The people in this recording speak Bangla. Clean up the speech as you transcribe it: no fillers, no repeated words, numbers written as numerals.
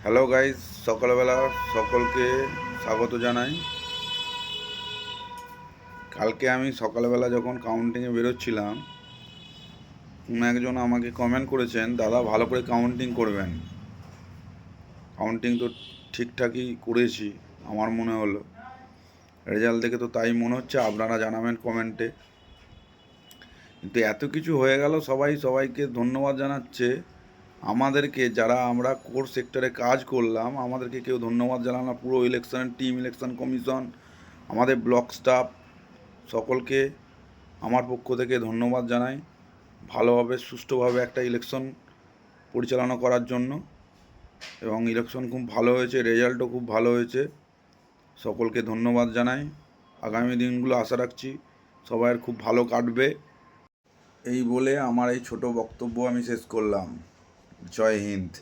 হ্যালো গাইস, সকালবেলা সকলকে স্বাগত জানাই। কালকে আমি সকালবেলা যখন কাউন্টিংয়ে বেরোচ্ছিলাম, একজন আমাকে কমেন্ট করেছেন, দাদা ভালো করে কাউন্টিং করবেন। কাউন্টিং তো ঠিকঠাকই করেছি আমার মনে হলো, রেজাল্ট দেখে তো তাই মনে হচ্ছে, আপনারা জানাবেন কমেন্টে। কিন্তু এত কিছু হয়ে গেল, সবাই সবাইকে ধন্যবাদ জানাচ্ছে। আমাদেরকে যারা আমরা কোর সেক্টরে কাজ করলাম, আমাদেরকে কেউ ধন্যবাদ জানালো না। পুরো ইলেকশন টিম, ইলেকশন কমিশন, আমাদের ব্লক স্টাফ, সকলকে আমার পক্ষ থেকে ধন্যবাদ জানাই ভালোভাবে সুষ্ঠুভাবে একটা ইলেকশন পরিচালনা করার জন্য। এবং ইলেকশন খুব ভালো হয়েছে, রেজাল্টও খুব ভালো হয়েছে। সকলকে ধন্যবাদ জানাই। আগামী দিনগুলো আশা রাখছি সবার খুব ভালো কাটবে। এই বলে আমার এই ছোট বক্তব্য আমি শেষ করলাম। জয় হিন্দ।